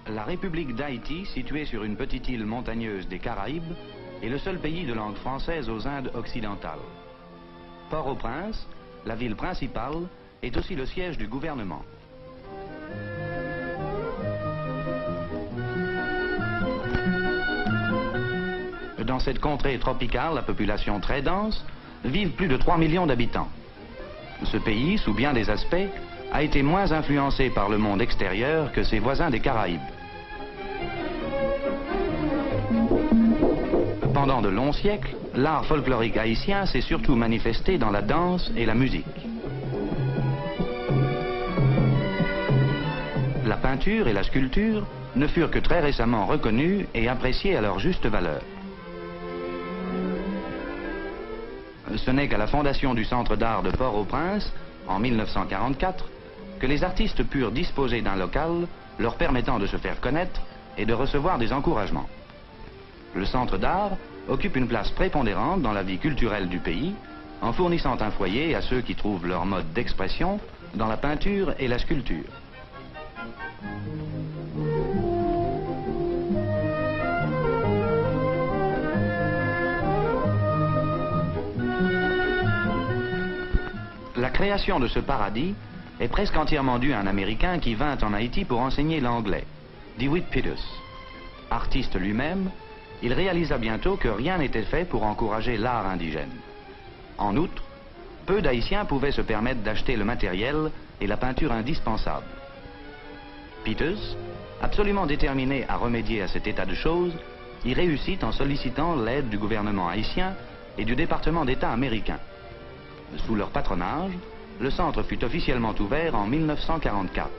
La République d'Haïti, située sur une petite île montagneuse des Caraïbes, est le seul pays de langue française aux Indes occidentales. Port-au-Prince, la ville principale, est aussi le siège du gouvernement. Dans cette contrée tropicale, la population très dense, vivent plus de 3 millions d'habitants. Ce pays, sous bien des aspects, a été moins influencé par le monde extérieur que ses voisins des Caraïbes. Pendant de longs siècles, l'art folklorique haïtien s'est surtout manifesté dans la danse et la musique. La peinture et la sculpture ne furent que très récemment reconnues et appréciées à leur juste valeur. Ce n'est qu'à la fondation du Centre d'art de Port-au-Prince, en 1944, que les artistes purent disposer d'un local leur permettant de se faire connaître et de recevoir des encouragements. Le Centre d'art occupe une place prépondérante dans la vie culturelle du pays, en fournissant un foyer à ceux qui trouvent leur mode d'expression dans la peinture et la sculpture. La création de ce paradis est presque entièrement due à un Américain qui vint en Haïti pour enseigner l'anglais, DeWitt Peters. Artiste lui-même, il réalisa bientôt que rien n'était fait pour encourager l'art indigène. En outre, peu d'Haïtiens pouvaient se permettre d'acheter le matériel et la peinture indispensables. Peters, absolument déterminé à remédier à cet état de choses, y réussit en sollicitant l'aide du gouvernement haïtien et du département d'État américain. Sous leur patronage, le centre fut officiellement ouvert en 1944.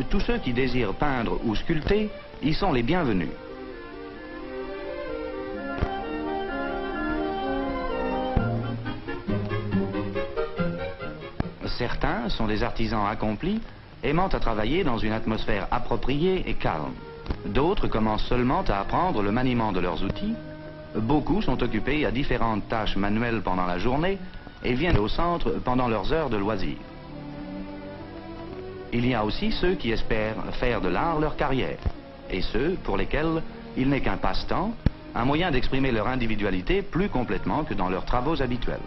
Tous ceux qui désirent peindre ou sculpter y sont les bienvenus. Certains sont des artisans accomplis, aimant à travailler dans une atmosphère appropriée et calme. D'autres commencent seulement à apprendre le maniement de leurs outils. Beaucoup sont occupés à différentes tâches manuelles pendant la journée et viennent au centre pendant leurs heures de loisirs. Il y a aussi ceux qui espèrent faire de l'art leur carrière, et ceux pour lesquels il n'est qu'un passe-temps, un moyen d'exprimer leur individualité plus complètement que dans leurs travaux habituels.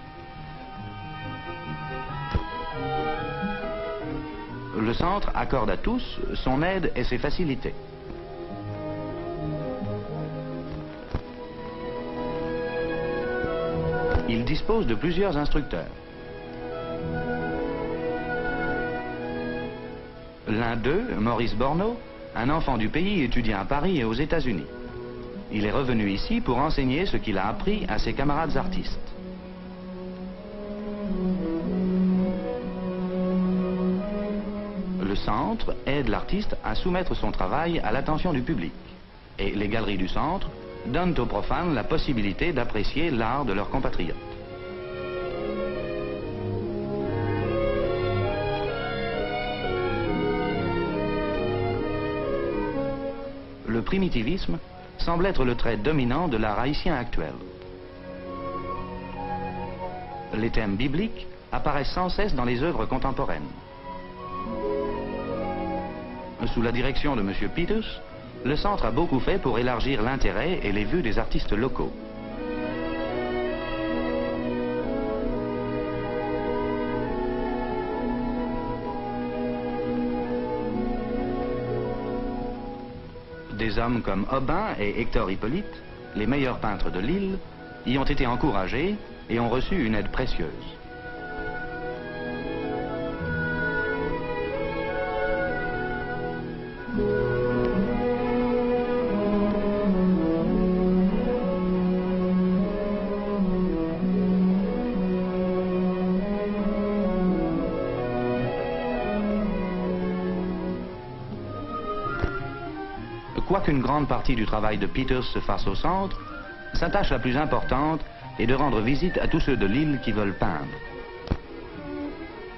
Le centre accorde à tous son aide et ses facilités. Il dispose de plusieurs instructeurs. L'un d'eux, Maurice Borneau, un enfant du pays, étudie à Paris et aux États-Unis. Il est revenu ici pour enseigner ce qu'il a appris à ses camarades artistes. Le centre aide l'artiste à soumettre son travail à l'attention du public. Et les galeries du centre donnent aux profanes la possibilité d'apprécier l'art de leurs compatriotes. Le primitivisme semble être le trait dominant de l'art haïtien actuel. Les thèmes bibliques apparaissent sans cesse dans les œuvres contemporaines. Sous la direction de M. Peters, le centre a beaucoup fait pour élargir l'intérêt et les vues des artistes locaux. Des hommes comme Aubin et Hector Hippolyte, les meilleurs peintres de l'île, y ont été encouragés et ont reçu une aide précieuse. Quoiqu'une grande partie du travail de Peters se fasse au centre, sa tâche la plus importante est de rendre visite à tous ceux de l'île qui veulent peindre.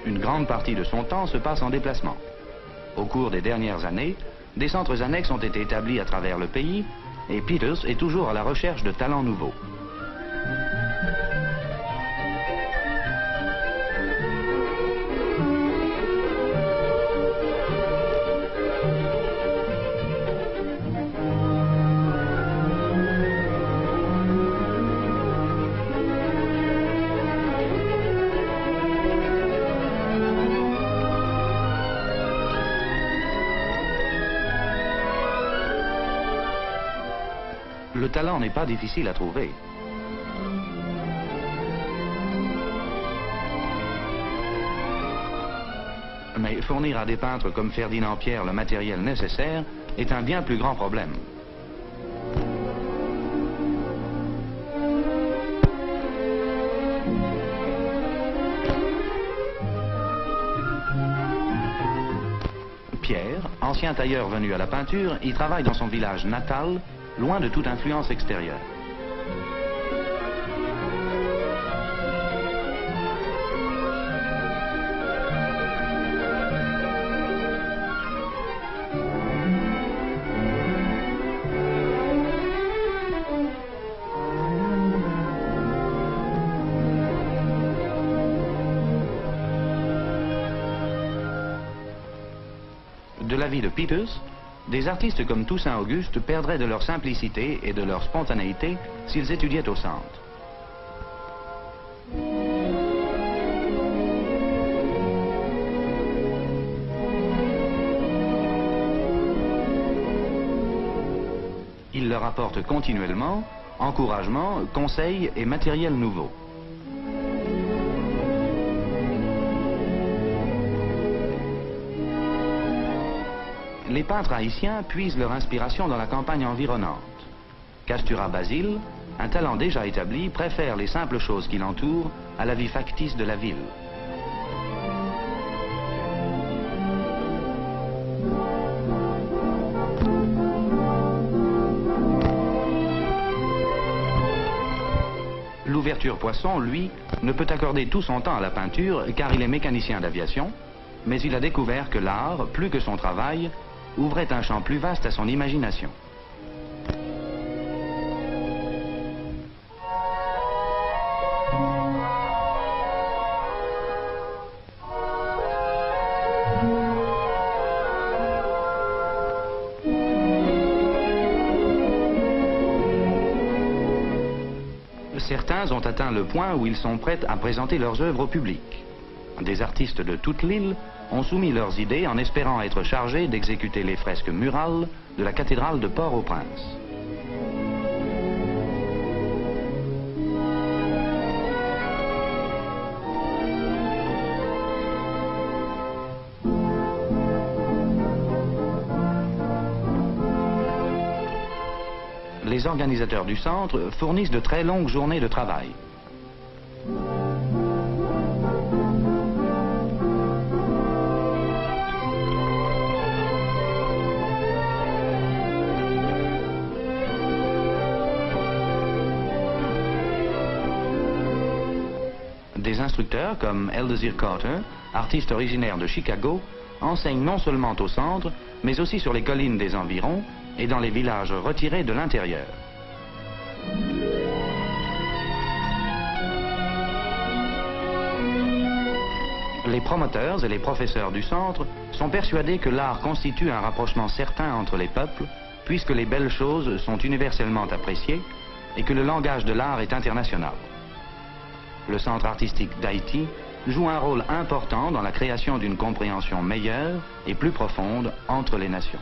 Une grande partie de son temps se passe en déplacement. Au cours des dernières années, des centres annexes ont été établis à travers le pays et Peters est toujours à la recherche de talents nouveaux. Le talent n'est pas difficile à trouver. Mais fournir à des peintres comme Ferdinand Pierre le matériel nécessaire est un bien plus grand problème. Pierre, ancien tailleur venu à la peinture, y travaille dans son village natal, loin de toute influence extérieure. De l'avis de Peters, des artistes comme Toussaint Auguste perdraient de leur simplicité et de leur spontanéité s'ils étudiaient au centre. Il leur apporte continuellement encouragement, conseils et matériel nouveau. Les peintres haïtiens puisent leur inspiration dans la campagne environnante. Castura Basile, un talent déjà établi, préfère les simples choses qui l'entourent à la vie factice de la ville. L'ouverture Poisson, lui, ne peut accorder tout son temps à la peinture car il est mécanicien d'aviation, mais il a découvert que l'art, plus que son travail, ouvrait un champ plus vaste à son imagination. Certains ont atteint le point où ils sont prêts à présenter leurs œuvres au public. Des artistes de toute l'île ont soumis leurs idées en espérant être chargés d'exécuter les fresques murales de la cathédrale de Port-au-Prince. Les organisateurs du centre fournissent de très longues journées de travail. Des instructeurs comme Eldezir Carter, artiste originaire de Chicago, enseignent non seulement au centre, mais aussi sur les collines des environs et dans les villages retirés de l'intérieur. Les promoteurs et les professeurs du centre sont persuadés que l'art constitue un rapprochement certain entre les peuples, puisque les belles choses sont universellement appréciées et que le langage de l'art est international. Le centre artistique d'Haïti joue un rôle important dans la création d'une compréhension meilleure et plus profonde entre les nations.